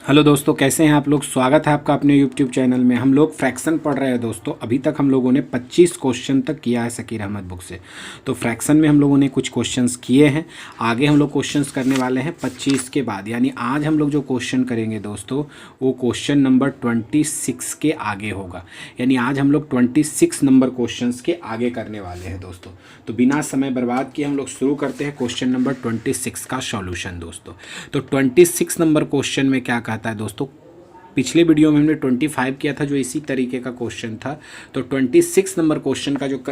Hello दोस्तों, कैसे हैं आप लोग। स्वागत है आपका अपने यूट्यूब चैनल में। हम लोग फ्रैक्शन पढ़ रहे हैं दोस्तों। अभी तक हम लोगों ने 25 क्वेश्चन तक किया है शकीर अहमद बुक से। तो फ्रैक्शन में हम लोगों ने कुछ क्वेश्चंस किए हैं। आगे हम लोग क्वेश्चंस करने वाले हैं 25 के बाद। यानी आज हम लोग जो क्वेश्चन करेंगे दोस्तों, वो क्वेश्चन नंबर 26 के आगे होगा। यानी आज हम लोग 26 नंबर क्वेश्चन के आगे करने वाले हैं दोस्तों। तो बिना समय बर्बाद किए हम लोग शुरू करते हैं क्वेश्चन नंबर 26 का सॉल्यूशन दोस्तों। तो 26 नंबर क्वेश्चन में क्या कहता है दोस्तों, पिछले वीडियो में हमने 25 किया था जो इसी तरीके का क्वेश्चन था। तो 26 नंबर क्वेश्चन का जो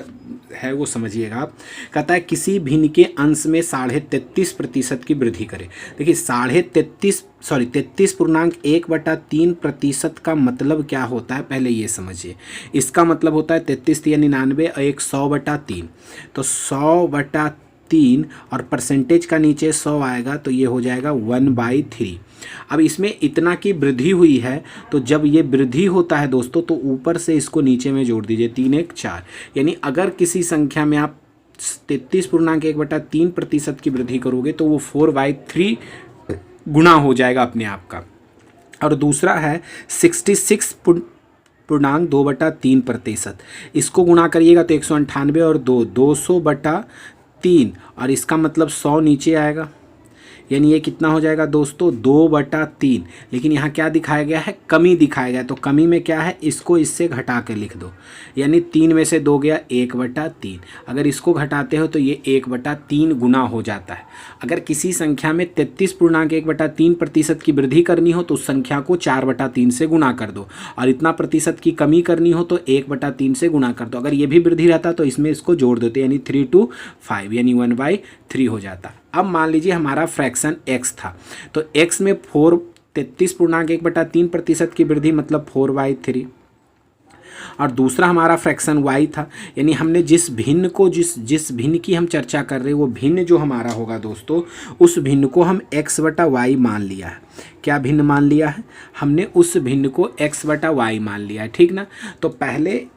है वो समझिएगा आप। कहता है किसी भिन्न के अंश में 33.5% की वृद्धि करें। देखिए 33.1/3% का मतलब क्या होता है, पहले ये समझिए। इसका मतलब होता है 33 या 99 और एक 100/3। तो 100/3 और परसेंटेज का नीचे 100 आएगा तो ये हो जाएगा 1/3। अब इसमें इतना की वृद्धि हुई है, तो जब ये वृद्धि होता है दोस्तों तो ऊपर से इसको नीचे में जोड़ दीजिए, 3 1 4। यानी अगर किसी संख्या में आप 33.1/3% की वृद्धि करोगे तो वो 4/3 गुना हो जाएगा अपने आप का। और दूसरा है 66.2/3%। इसको गुणा करिएगा तो 198 और 200/3 और इसका मतलब 100 नीचे आएगा। यानी ये कितना हो जाएगा दोस्तों, 2/3। लेकिन यहाँ क्या दिखाया गया है, कमी दिखाया गया। तो कमी में क्या है, इसको इससे घटा कर लिख दो। यानी 3 में से 2 गया 1/3। अगर इसको घटाते हो तो ये 1/3 गुना हो जाता है। अगर किसी संख्या में 33.1/3% की वृद्धि करनी हो तो उस संख्या को 4/3 से गुना कर दो, और इतना प्रतिशत की कमी करनी हो तो 1/3 से गुना कर दो। अगर ये भी वृद्धि रहता तो इसमें इसको जोड़ देते, यानी 3 to 5 यानी 1/3 हो जाता। अब मान लीजिए हमारा फ्रैक्शन x था, तो x में 33.1/3% की वृद्धि मतलब 4/3। और दूसरा हमारा फ्रैक्शन y था, यानी हमने जिस भिन्न को जिस भिन्न की हम चर्चा कर रहे हैं वो भिन्न जो हमारा होगा दोस्तों, उस भिन्न को हम x/y मान लिया है। क्या भिन्न मान लिया है हमने, उस भिन्न को x/y मान लिया है, ठीक ना। तो पहले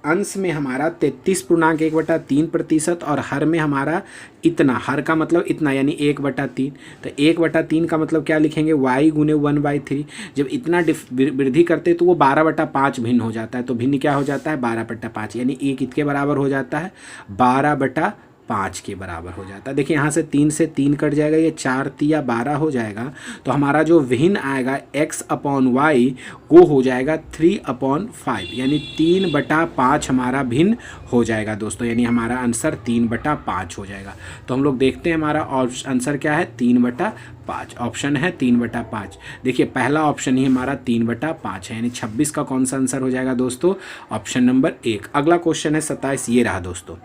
अंश में हमारा 33.1/3% और हर में हमारा इतना, हर का मतलब इतना यानी 1/3। तो 1/3 का मतलब क्या लिखेंगे, y गुने 1/3। जब इतना वृद्धि करते तो वो 12/5 भिन्न हो जाता है। तो भिन्न क्या हो जाता है, 12/5। यानी एक कितने बराबर हो जाता है, 12/5 के बराबर हो जाता है। देखिए यहाँ से 3 से 3 कट जाएगा, ये 4 तिया 12 हो जाएगा। तो हमारा जो भिन्न आएगा x/y वो हो जाएगा 3/5, यानी 3/5 हमारा भिन्न हो जाएगा दोस्तों। यानी हमारा आंसर 3/5 हो जाएगा। तो हम लोग देखते हैं हमारा आंसर क्या है, 3/5। ऑप्शन है 3/5। देखिए पहला ऑप्शन ही हमारा 3/5 है, यानी 26 का कौन सा आंसर हो जाएगा दोस्तों, ऑप्शन नंबर 1। अगला क्वेश्चन है 27, ये रहा दोस्तों।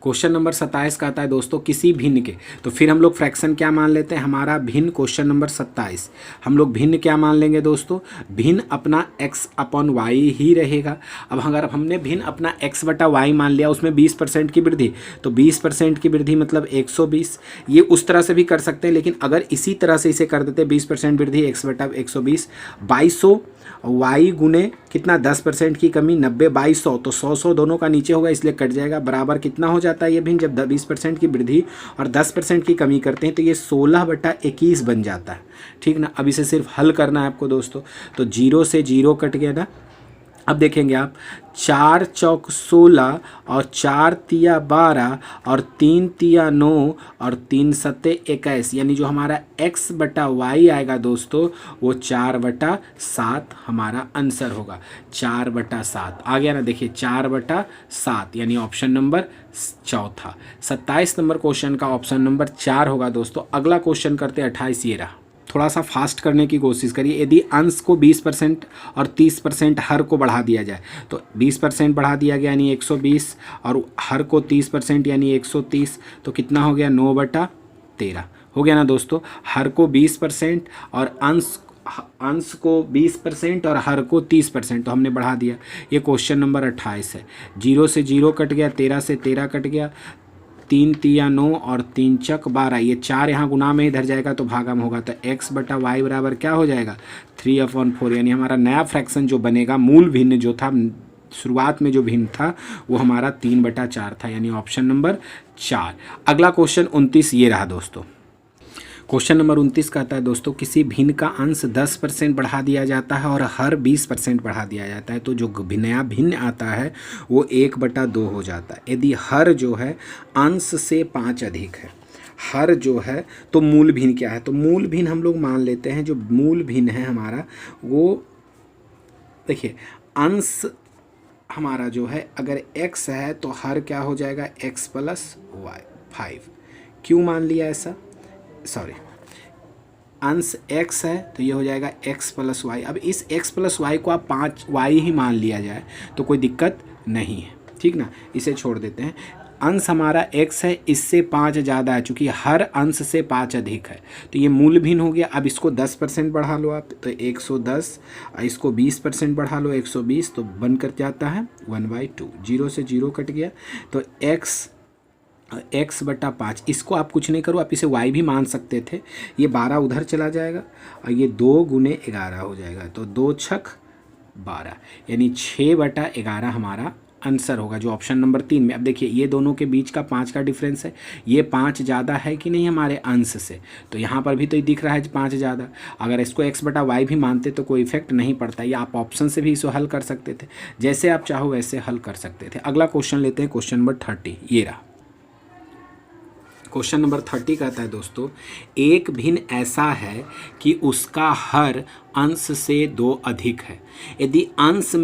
क्वेश्चन नंबर 27 का आता है दोस्तों किसी भिन्न के। तो फिर हम लोग फ्रैक्शन क्या मान लेते हैं, हमारा भिन्न क्वेश्चन नंबर 27 हम लोग भिन्न क्या मान लेंगे दोस्तों, भिन्न अपना x/y ही रहेगा। अब अगर हमने भिन्न अपना x/y मान लिया, उसमें 20% की वृद्धि, तो 20% की वृद्धि मतलब 120। ये उस तरह से भी कर सकते हैं, लेकिन अगर इसी तरह से इसे कर देते 20% वृद्धि x/120, 2200 y गुने कितना 10% की कमी 90 2200, तो 100 दोनों का नीचे होगा इसलिए कट जाएगा। बराबर कितना हो जाता है ये भिन्न, जब 20% की वृद्धि और 10% की कमी करते हैं तो ये 16/21 बन जाता है, ठीक ना। अब इसे सिर्फ हल करना है आपको दोस्तों। तो 0 से 0 कट गया ना। अब देखेंगे आप, 4 चौक 16 और 4 तिया 12 और 3 तिया 9 और 3 सत्ते 21, यानी जो हमारा x/y आएगा दोस्तों वो 4/7 हमारा आंसर होगा। 4/7 आ गया ना। देखिए 4/7 यानी ऑप्शन नंबर चौथा। 27 नंबर क्वेश्चन का ऑप्शन नंबर 4 होगा दोस्तों। अगला क्वेश्चन करते 28, ये रहा। थोड़ा सा फास्ट करने की कोशिश करिए। यदि अंश को 20% और 30% हर को बढ़ा दिया जाए, तो 20% बढ़ा दिया गया यानी 120, और हर को 30% यानी 130, तो कितना हो गया 9/13 हो गया ना दोस्तों। हर को 20% और अंश को 20% और हर को 30%, तो हमने बढ़ा दिया। ये क्वेश्चन नंबर 28 है। 0 से 0 कट गया, 13 से 13 कट गया, 3 तिया 9 और 3 चक 12, ये 4 यहाँ गुना में इधर जाएगा तो भागा में होगा। तो x/y बराबर क्या हो जाएगा, 3/4। यानी हमारा नया फ्रैक्शन जो बनेगा, मूल भिन्न जो था शुरुआत में जो भिन्न था वो हमारा 3/4 था, यानी ऑप्शन नंबर 4। अगला क्वेश्चन 29 ये रहा दोस्तों। क्वेश्चन नंबर 29 कहता है दोस्तों, किसी भिन्न का अंश 10% बढ़ा दिया जाता है और हर 20% बढ़ा दिया जाता है, तो जो नया भिन्न आता है वो 1/2 हो जाता है। यदि हर जो है अंश से 5 अधिक है, हर जो है तो मूल भिन्न क्या है, तो मूल भिन्न हम लोग मान लेते हैं, जो मूल भिन्न है हमारा वो देखिए अंश हमारा जो है अगर x है तो हर क्या हो जाएगा x + y 5। क्यों मान लिया ऐसा, सॉरी अंश x है तो ये हो जाएगा x + y। अब इस x + y को आप 5y ही मान लिया जाए तो कोई दिक्कत नहीं है, ठीक ना, इसे छोड़ देते हैं। अंश हमारा x है, इससे 5 ज़्यादा है, चूँकि हर अंश से 5 अधिक है, तो ये मूल भिन्न हो गया। अब इसको 10% बढ़ा लो आप तो 110, इसको 20% बढ़ा लो 120, तो बन कर जाता है 1/2। 0 से 0 कट गया तो x/5। इसको आप कुछ नहीं करो, आप इसे y भी मान सकते थे। ये 12 उधर चला जाएगा और ये 2 × 11 हो जाएगा, तो 2 × 6 = 12, यानी 6/11 हमारा आंसर होगा, जो ऑप्शन नंबर 3 में। अब देखिए ये दोनों के बीच का 5 का डिफरेंस है, ये 5 ज़्यादा है कि नहीं हमारे अंश से, तो यहाँ पर भी तो दिख रहा है 5 ज़्यादा। अगर इसको x/y भी मानते तो कोई इफेक्ट नहीं पड़ता, या आप ऑप्शन से भी इसे हल कर सकते थे, जैसे आप चाहो वैसे हल कर सकते थे। अगला क्वेश्चन लेते हैं, क्वेश्चन नंबर 30, ये रहा। क्वेश्चन नंबर 30 कहता है दोस्तों, एक भिन्न ऐसा है कि उसका हर अंश से 2 अधिक है। यदि अंश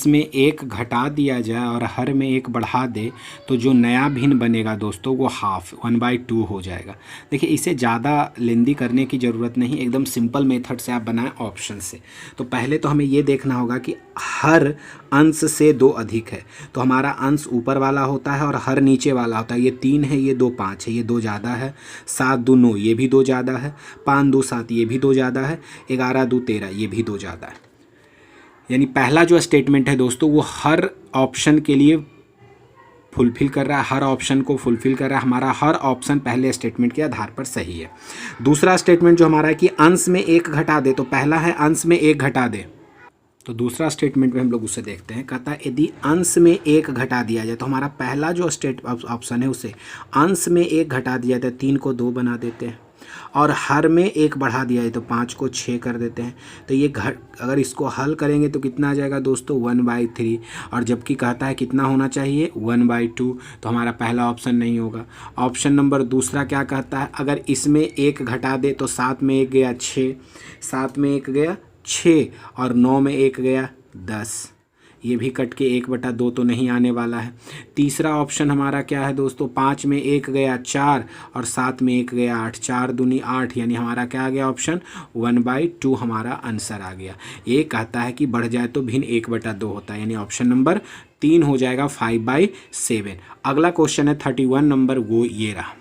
में 1 घटा दिया जाए और हर में 1 बढ़ा दे तो जो नया भिन्न बनेगा दोस्तों वो हाफ 1/2 हो जाएगा। देखिए इसे ज़्यादा लेंदी करने की ज़रूरत नहीं, एकदम सिंपल मेथड से आप बनाएं ऑप्शन से। तो पहले तो हमें ये देखना होगा कि हर अंश से 2 अधिक है, तो हमारा अंश ऊपर वाला होता है और हर नीचे वाला होता है। ये 3 है, ये 2 5 है, ये 2 ज़्यादा है, 7 2 9 ये भी 2 ज़्यादा है, 5 2 7 ये भी 2 ज़्यादा है, 11 2 13 ये भी 2 ज़्यादा है। यानी पहला जो स्टेटमेंट है दोस्तों वो हर ऑप्शन के लिए फुलफिल कर रहा है, हर ऑप्शन को फुलफिल कर रहा है। हमारा हर ऑप्शन पहले स्टेटमेंट के आधार पर सही है। दूसरा स्टेटमेंट जो हमारा है कि अंश में 1 घटा दे, तो पहला है अंश में 1 घटा दे, तो दूसरा स्टेटमेंट में हम लोग उसे देखते हैं। कहता है यदि अंश में 1 घटा दिया जाए, तो हमारा पहला जो ऑप्शन है उसे अंश में 1 घटा दिया जाए, 3 को 2 बना देते हैं, और हर में 1 बढ़ा दिया है तो 5 को 6 कर देते हैं। तो ये अगर इसको हल करेंगे तो कितना आ जाएगा दोस्तों 1/3, और जबकि कहता है कितना होना चाहिए 1/2, तो हमारा पहला ऑप्शन नहीं होगा। ऑप्शन नंबर दूसरा क्या कहता है, अगर इसमें 1 घटा दे तो 7 में 1 गया 6, 7 में 1 गया 6 और 9 में 1 गया 10, ये भी कट के 1/2 तो नहीं आने वाला है। तीसरा ऑप्शन हमारा क्या है दोस्तों, 5 में 1 गया 4 और 7 में 1 गया 8, 4 दूनी 8, यानी हमारा क्या आ गया ऑप्शन 1/2 हमारा आंसर आ गया। ये कहता है कि बढ़ जाए तो भिन्न 1/2 होता है, यानी ऑप्शन नंबर 3 हो जाएगा 5/7। अगला क्वेश्चन है 31 नंबर, वो ये रहा।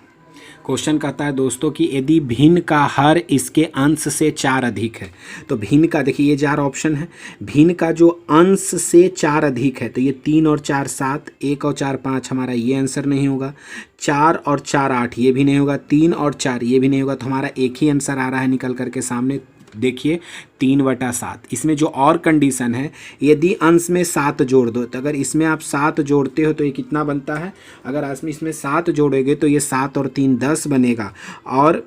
क्वेश्चन कहता है दोस्तों कि यदि भिन्न का हर इसके अंश से 4 अधिक है, तो भिन्न का देखिए ये 4 ऑप्शन है, भिन्न का जो अंश से 4 अधिक है तो ये 3 और 4 7, 1 और 4 5, हमारा ये आंसर नहीं होगा। 4 और 4 8 ये भी नहीं होगा, 3 और 4 ये भी नहीं होगा, तो हमारा एक ही आंसर आ रहा है निकल करके सामने, देखिए 3/7। इसमें जो और कंडीशन है, यदि अंश में 7 जोड़ दो, तो अगर इसमें आप 7 जोड़ते हो तो ये कितना बनता है, अगर इसमें 7 जोड़ेंगे तो ये 7 और 3 10 बनेगा, और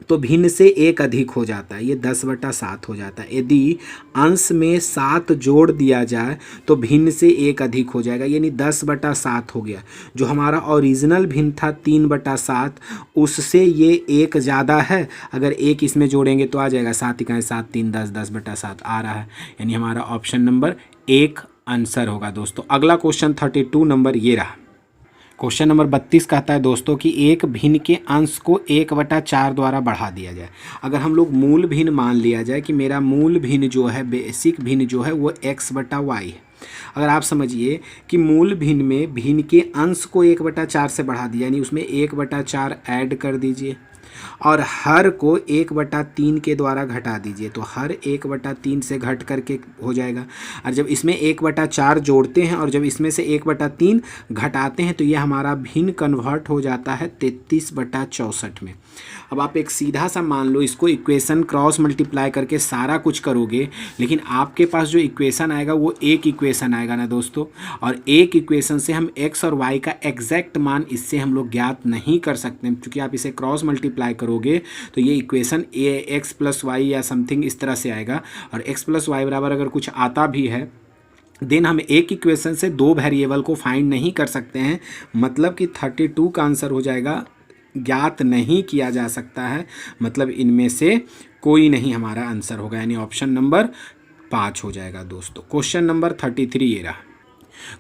तो भिन्न से 1 अधिक हो जाता है, ये 10/7 हो जाता है। यदि अंश में 7 जोड़ दिया जाए तो भिन्न से 1 अधिक हो जाएगा, यानी 10/7 हो गया। जो हमारा ओरिजिनल भिन्न था 3/7, उससे ये 1 ज़्यादा है, अगर 1 इसमें जोड़ेंगे तो आ जाएगा 7 × 7 3 10, 10/7 आ रहा है, यानी हमारा ऑप्शन नंबर 1 आंसर होगा दोस्तों। अगला क्वेश्चन 32 नंबर, ये रहा। क्वेश्चन नंबर 32 कहता है दोस्तों कि एक भिन्न के अंश को 1/4 द्वारा बढ़ा दिया जाए। अगर हम लोग मूल भिन्न मान लिया जाए कि मेरा मूल भिन्न जो है, बेसिक भिन्न जो है वो x/y है। अगर आप समझिए कि मूल भिन्न में भिन्न के अंश को 1/4 से बढ़ा दिया, यानी उसमें 1/4 ऐड कर दीजिए, और हर को 1/3 के द्वारा घटा दीजिए, तो हर 1/3 से घट करके हो जाएगा। और जब इसमें 1/4 जोड़ते हैं और जब इसमें से 1/3 घटाते हैं तो ये हमारा भिन्न कन्वर्ट हो जाता है 33/64 में। अब आप एक सीधा सा मान लो, इसको इक्वेशन क्रॉस मल्टीप्लाई करके सारा कुछ करोगे, लेकिन आपके पास जो इक्वेशन आएगा वो एक इक्वेशन आएगा ना दोस्तों, और एक इक्वेशन से हम x और y का एग्जैक्ट मान इससे हम लोग ज्ञात नहीं कर सकते, क्योंकि आप इसे क्रॉस मल्टीप्लाई करोगे तो ये इक्वेशन x + y या समथिंग इस तरह से आएगा। और x + y बराबर अगर कुछ आता भी है देन हम एक इक्वेशन से दो वेरिएबल को फाइंड नहीं कर सकते हैं, मतलब कि 32 का आंसर हो जाएगा ज्ञात नहीं किया जा सकता है, मतलब इनमें से कोई नहीं हमारा आंसर होगा, यानी ऑप्शन नंबर 5 हो जाएगा दोस्तों। क्वेश्चन नंबर 33 ये रहा।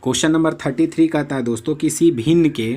क्वेश्चन नंबर 33 कहता है दोस्तों, किसी भिन्न के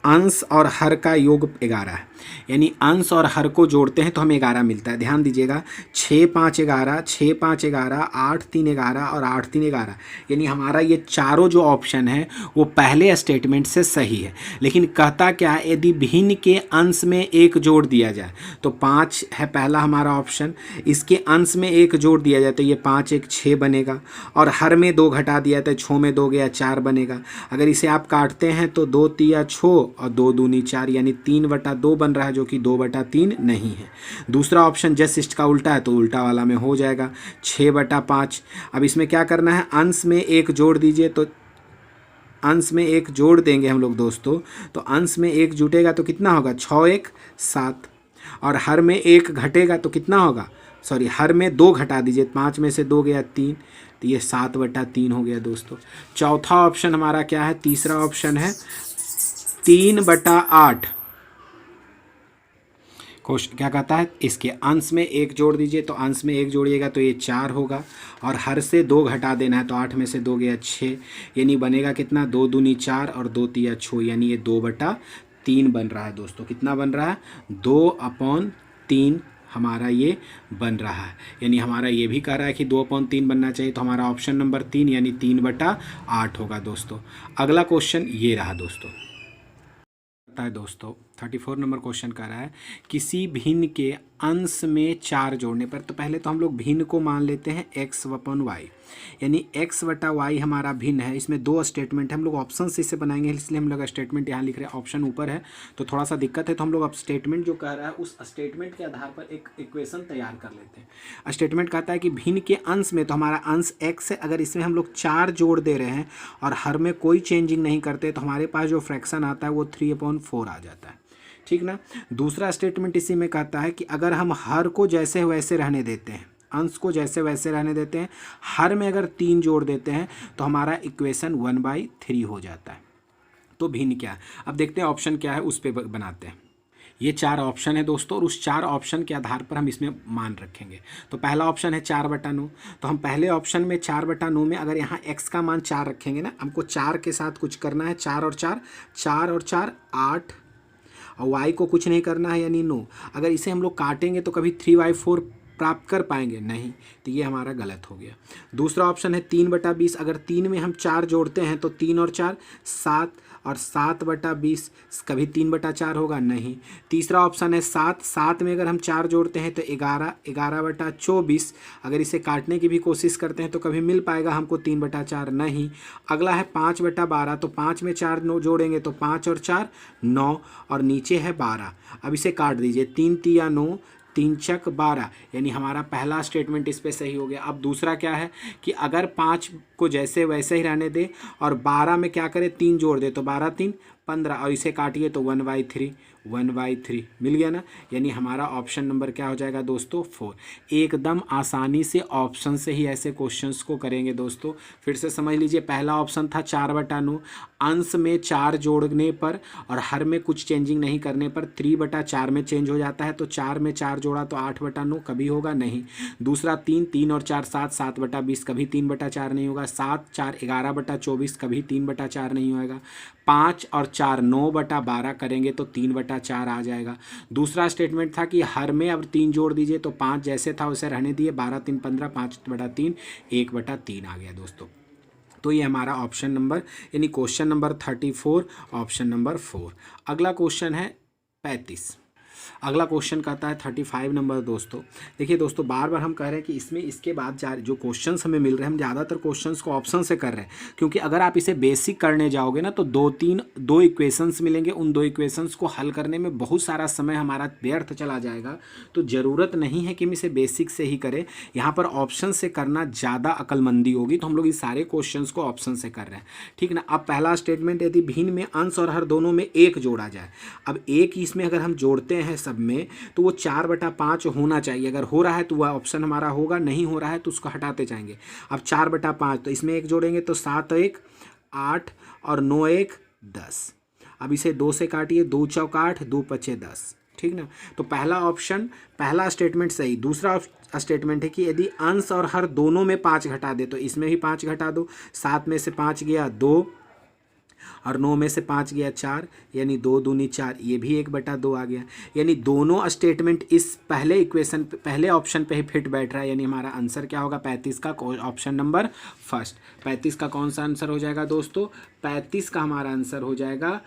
अंश और हर का योग 11 है, यानी अंश और हर को जोड़ते हैं तो हमें 11 मिलता है। ध्यान दीजिएगा, 6 5 11, 6 5 11, 8 3 11 और 8 3 11, यानी हमारा ये चारों जो ऑप्शन है वो पहले स्टेटमेंट से सही है। लेकिन कहता क्या है, यदि भिन्न के अंश में एक जोड़ दिया जाए तो 5 है पहला हमारा ऑप्शन, इसके अंश में एक जोड़ दिया जाए तो ये 5 1 6 बनेगा, और हर में 2 घटा दिया तो 6 में 2 गया 4 बनेगा। अगर इसे आप काटते हैं तो 2 3 6 और 2 दूनी 4, यानी 3/2 बन रहा है, जो कि 2/3 नहीं है। दूसरा ऑप्शन जस्ट इसका का उल्टा है तो उल्टा वाला में हो जाएगा 6/5। अब इसमें क्या करना है, अंश में एक जोड़ दीजिए, तो अंश में एक जोड़ देंगे हम लोग दोस्तों, तो अंश में एक जुटेगा तो कितना होगा, 6 1 7, और हर में एक घटेगा तो कितना होगा, सॉरी हर में 2 घटा दीजिए, 5 में से 2 गया 3, तो ये 7/3 हो गया दोस्तों। चौथा ऑप्शन हमारा क्या है, तीसरा ऑप्शन है 3/8। क्वेश्चन क्या कहता है, इसके अंश में एक जोड़ दीजिए, तो अंश में एक जोड़िएगा तो ये 4 होगा, और हर से 2 घटा देना है तो 8 में से 2 गया 6, यानी बनेगा कितना, 2 दूनी 4 और 2 तिया 6, यानी ये 2/3 बन रहा है दोस्तों। कितना बन रहा है, 2/3 हमारा ये बन रहा है, यानी हमारा ये भी कह रहा है कि 2/3 बनना चाहिए, तो हमारा ऑप्शन नंबर 3 यानी 3/8 होगा दोस्तों। अगला क्वेश्चन ये रहा दोस्तों है दोस्तों, 34 नंबर क्वेश्चन कर रहा है, किसी भिन्न के अंश में 4 जोड़ने पर, तो पहले तो हम लोग भिन्न को मान लेते हैं x/y, यानी x/y हमारा भिन्न है। इसमें 2 स्टेटमेंट है, हम लोग ऑप्शन से इसे बनाएंगे, इसलिए हम लोग स्टेटमेंट यहाँ लिख रहे हैं, ऑप्शन ऊपर है तो थोड़ा सा दिक्कत है, तो हम लोग अब स्टेटमेंट जो कह रहा है उस स्टेटमेंट के आधार पर एक इक्वेशन तैयार कर लेते हैं। स्टेटमेंट कहता है कि भिन्न के अंश में, तो हमारा अंश x है, अगर इसमें हम लोग 4 जोड़ दे रहे हैं और हर में कोई चेंजिंग नहीं करते तो हमारे पास जो फ्रैक्शन आता है वो 3/4 आ जाता है, ठीक ना। दूसरा स्टेटमेंट इसी में कहता है कि अगर हम हर को जैसे वैसे रहने देते हैं, अंश को जैसे वैसे रहने देते हैं, हर में अगर 3 जोड़ देते हैं तो हमारा इक्वेशन 1/3 हो जाता है। तो भिन्न क्या है, अब देखते हैं ऑप्शन क्या है, उस पर बनाते हैं। ये 4 ऑप्शन है दोस्तों, और उस 4 ऑप्शन के आधार पर हम इसमें मान रखेंगे। तो पहला ऑप्शन है 4/9, तो हम पहले ऑप्शन में 4/9 में अगर यहाँ x का मान 4 रखेंगे ना, हमको 4 के साथ कुछ करना है, 4 और 4 4 और 4 8, और y को कुछ नहीं करना है यानी 9। अगर इसे हम लोग काटेंगे तो कभी 3/4 प्राप्त कर पाएंगे नहीं, तो ये हमारा गलत हो गया। दूसरा ऑप्शन है 3/20, अगर 3 में हम 4 जोड़ते हैं तो 3 और 4 7, और 7/20 कभी 3/4 होगा नहीं। तीसरा ऑप्शन है 7 में अगर हम 4 जोड़ते हैं तो 11, 11/24, अगर इसे काटने की भी कोशिश करते हैं तो कभी मिल पाएगा हमको 3/4 नहीं। अगला है 5/12, तो 5 में 4 जोड़ेंगे तो 5 और 4 9, और नीचे है 12। अब इसे काट दीजिए, 3 तिया 9, 3 छक 12, यानी हमारा पहला स्टेटमेंट इस पे सही हो गया। अब दूसरा क्या है कि अगर 5 को जैसे वैसे ही रहने दे और 12 में क्या करे, 3 जोड़ दे, तो 12 3 15, और इसे काटिए तो 1/3 मिल गया ना, यानी हमारा ऑप्शन नंबर क्या हो जाएगा दोस्तों, 4। एकदम आसानी से ऑप्शन से ही ऐसे क्वेश्चंस को करेंगे दोस्तों। फिर से समझ लीजिए, पहला ऑप्शन था 4/9, अंश में 4 जोड़ने पर और हर में कुछ चेंजिंग नहीं करने पर 3/4 में चेंज हो जाता है, तो 4 में 4 जोड़ा तो 8/9 कभी होगा नहीं। दूसरा 3 और 4 7, 7/20 कभी 3/4 नहीं होगा। 7 4 11/24 कभी 3/4 नहीं होगा। 5 और 4 9/12 करेंगे तो 3/4 आ जाएगा। दूसरा स्टेटमेंट था कि हर में अब 3 जोड़ दीजिए, तो 5 जैसे था वैसे रहने दिए, 12 3 15, 5/3 1/3 आ गया दोस्तों। तो ये हमारा ऑप्शन नंबर यानी क्वेश्चन नंबर 34 ऑप्शन नंबर 4। अगला क्वेश्चन है 35। अगला क्वेश्चन कहता है 35 नंबर दोस्तों। देखिए दोस्तों, बार बार हम कह रहे हैं कि इसमें इसके बाद जो क्वेश्चंस हमें मिल रहे हैं, हम ज़्यादातर क्वेश्चंस को ऑप्शन से कर रहे हैं, क्योंकि अगर आप इसे बेसिक करने जाओगे ना तो दो इक्वेशंस मिलेंगे, उन दो इक्वेशंस को हल करने में बहुत सारा समय हमारा व्यर्थ चला जाएगा। तो ज़रूरत नहीं है कि हम इसे बेसिक से ही करें, यहाँ पर ऑप्शन से करना ज़्यादा अक्लमंदी होगी, तो हम लोग इस सारे क्वेश्चन को ऑप्शन से कर रहे हैं, ठीक ना। अब पहला स्टेटमेंट, यदि भिन्न में अंश और हर दोनों में 1 जोड़ा जाए। अब 1 इसमें अगर हम जोड़ते हैं सब में तो वो 4/5 होना चाहिए। अगर हो रहा है तो वह ऑप्शन हमारा होगा, नहीं हो रहा है तो उसको हटाते जाएंगे। अब 4/5 तो इसमें 1 जोड़ेंगे तो 7 1 8 और 9 1 10। अब इसे 2 से काटिए, 2 चौक 8, 2 पचे 10, ठीक ना। तो पहला ऑप्शन, पहला स्टेटमेंट सही। दूसरा स्टेटमेंट है कि यदि अंश और हर दोनों में 5 घटा दे, तो इसमें भी 5 घटा दो। 7 में से 5 गया 2 और 9 में से 5 गया 4, यानी 2 दूनी 4, ये भी 1/2 आ गया। यानी दोनों स्टेटमेंट इस पहले इक्वेशन पहले ऑप्शन पे ही फिट बैठ रहा है। यानी हमारा आंसर क्या होगा 35 का, ऑप्शन नंबर फर्स्ट। 35 का कौन सा आंसर हो जाएगा दोस्तों? 35 का हमारा आंसर हो जाएगा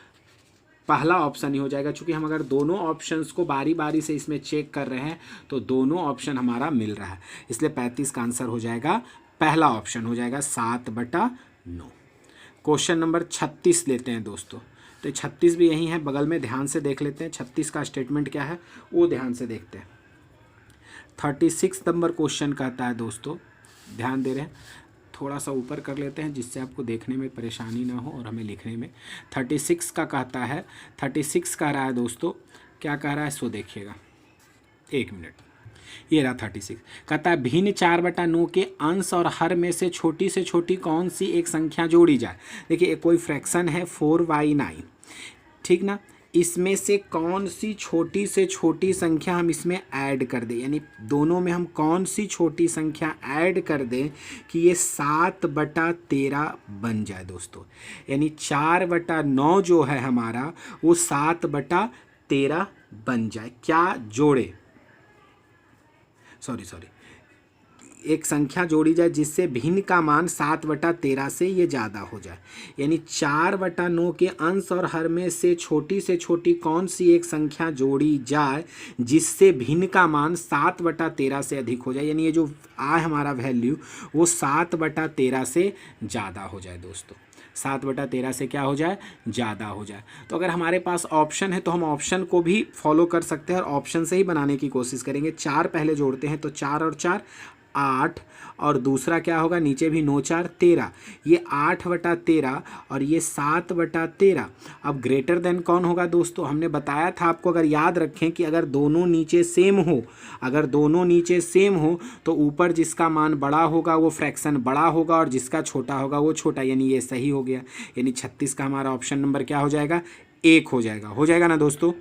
पहला ऑप्शन ही हो जाएगा। चूंकि हम अगर दोनों ऑप्शंस को बारी बारी से इसमें चेक कर रहे हैं तो दोनों ऑप्शन हमारा मिल रहा है, इसलिए 35 का आंसर हो जाएगा पहला ऑप्शन, हो जाएगा 7/9। क्वेश्चन नंबर 36 लेते हैं दोस्तों। तो 36 भी यही है, बगल में ध्यान से देख लेते हैं 36 का स्टेटमेंट क्या है वो ध्यान से देखते हैं। 36 नंबर क्वेश्चन कहता है दोस्तों, ध्यान दे रहे हैं, थोड़ा सा ऊपर कर लेते हैं जिससे आपको देखने में परेशानी ना हो और हमें लिखने में। 36 का कहता है, 36 कह रहा है दोस्तों, क्या कह रहा है सो देखिएगा, 1 मिनट। ये रहा 36, कहता है भिन्न 4/9 के अंश और हर में से छोटी कौन सी एक संख्या जोड़ी जाए। देखिए कोई फ्रैक्शन है 4/9, ठीक ना। इसमें से कौन सी छोटी से छोटी संख्या हम इसमें ऐड कर दें, यानी दोनों में हम कौन सी छोटी संख्या ऐड कर दें कि ये 7/13 बन जाए दोस्तों। यानी 4/9 जो है हमारा वो 7/13 बन जाए। क्या जोड़े, सॉरी एक संख्या जोड़ी जाए जिससे भिन्न का मान 7/13 से ये ज़्यादा हो जाए। यानी 4/9 के अंश और हर में से छोटी कौन सी एक संख्या जोड़ी जाए जिससे भिन्न का मान 7/13 से अधिक हो जाए। यानी ये जो आए हमारा वैल्यू वो 7/13 से ज़्यादा हो जाए दोस्तों, 7/13 से क्या हो जाए, ज़्यादा हो जाए। तो अगर हमारे पास ऑप्शन है तो हम ऑप्शन को भी फॉलो कर सकते हैं और ऑप्शन से ही बनाने की कोशिश करेंगे। 4 पहले जोड़ते हैं तो 4 और 4 8 और दूसरा क्या होगा, नीचे भी 9 4 13, ये 8/13 और ये 7/13। अब ग्रेटर देन कौन होगा दोस्तों, हमने बताया था आपको, अगर याद रखें कि अगर दोनों नीचे सेम हो, अगर दोनों नीचे सेम हो तो ऊपर जिसका मान बड़ा होगा वो फ्रैक्शन बड़ा होगा और जिसका छोटा होगा वो छोटा, यानी ये सही हो गया। यानी 36 का हमारा ऑप्शन नंबर क्या हो जाएगा, 1 हो जाएगा। हो जाएगा ना दोस्तों,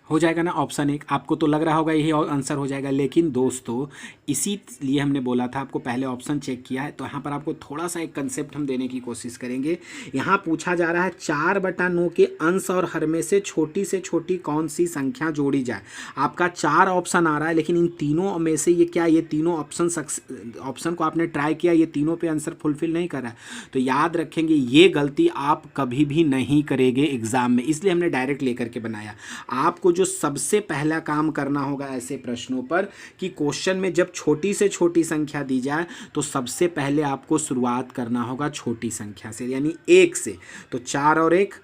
हो जाएगा ना ऑप्शन 1। आपको तो लग रहा होगा यही आंसर हो जाएगा, लेकिन दोस्तों इसीलिए हमने बोला था आपको पहले ऑप्शन चेक किया है। तो यहाँ पर आपको थोड़ा सा एक कंसेप्ट हम देने की कोशिश करेंगे। यहाँ पूछा जा रहा है 4/9 के अंश और हर में से छोटी कौन सी संख्या जोड़ी जाए। आपका 4 ऑप्शन आ रहा है, लेकिन इन तीनों में से ये क्या, ये तीनों ऑप्शन को आपने ट्राई किया, ये तीनों पे आंसर फुलफिल नहीं कर रहा है। तो याद रखेंगे ये गलती आप कभी भी नहीं करेंगे एग्जाम में, इसलिए हमने डायरेक्ट लेकर के बनाया। आपको जो सबसे पहला काम करना होगा ऐसे प्रश्नों पर कि क्वेश्चन में जब छोटी से छोटी संख्या दी जाए तो सबसे पहले आपको शुरुआत करना होगा छोटी संख्या से, यानी 1 से। तो 4 और 1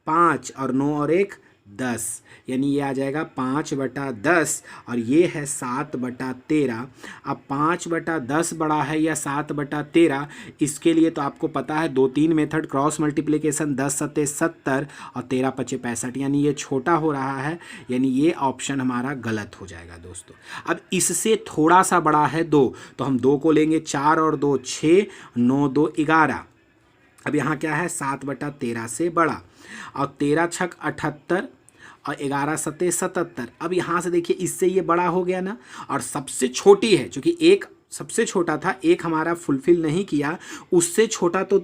5 और 9 और 1 10, यानी ये आ जाएगा 5/10 और ये है 7/13। अब 5/10 बड़ा है या 7/13, इसके लिए तो आपको पता है 2-3 मेथड, क्रॉस मल्टीप्लिकेशन, 10 7 70 और 13 5 65, यानी ये छोटा हो रहा है, यानी ये ऑप्शन हमारा गलत हो जाएगा दोस्तों। अब इससे थोड़ा सा बड़ा है 2, तो हम 2 को लेंगे, 4 और 2 6, 9 2 11। अब यहाँ क्या है 7/13 से बड़ा, और 13 6 78 और 11 7 77। अब यहाँ से देखिए इससे ये बड़ा हो गया ना, और सबसे छोटी है, क्योंकि एक सबसे छोटा था, एक हमारा फुलफिल नहीं किया, उससे छोटा तो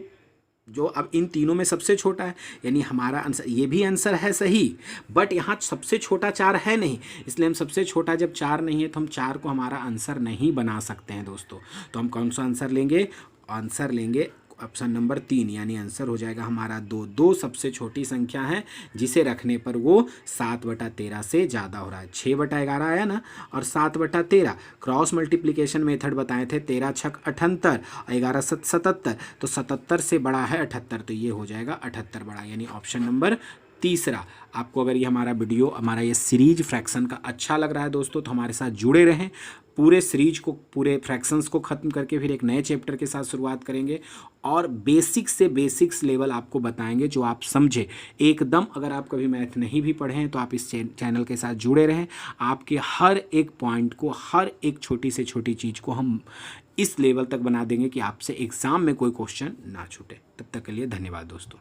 जो अब इन तीनों में सबसे छोटा है, यानी हमारा आंसर, ये भी आंसर है सही, बट यहाँ सबसे छोटा 4 है नहीं, इसलिए हम सबसे छोटा जब 4 नहीं है तो हम 4 को हमारा आंसर नहीं बना सकते हैं दोस्तों। तो हम कौन सा आंसर लेंगे, आंसर लेंगे ऑप्शन नंबर 3 यानी आंसर हो जाएगा हमारा 2। 2 सबसे छोटी संख्या है जिसे रखने पर वो 7/13 से ज़्यादा हो रहा है। 6/11 आया ना, और 7/13 क्रॉस मल्टीप्लिकेशन मेथड बताए थे, 13 छक 78 और 11 सत 77, तो 77 से बड़ा है 78, तो ये हो जाएगा 78 बड़ा, यानी ऑप्शन नंबर तीसरा। आपको अगर ये हमारा वीडियो, हमारा ये सीरीज फ्रैक्शन का अच्छा लग रहा है दोस्तों, तो हमारे साथ जुड़े रहें। पूरे सीरीज को, पूरे फ्रैक्शंस को ख़त्म करके फिर एक नए चैप्टर के साथ शुरुआत करेंगे और बेसिक्स से बेसिक्स लेवल आपको बताएंगे जो आप समझे एकदम। अगर आप कभी मैथ नहीं भी पढ़े हैं तो आप इस चैनल के साथ जुड़े रहें। आपके हर एक पॉइंट को, हर एक छोटी से छोटी चीज़ को हम इस लेवल तक बना देंगे कि आपसे एग्ज़ाम में कोई क्वेश्चन ना छूटे। तब तक के लिए धन्यवाद दोस्तों।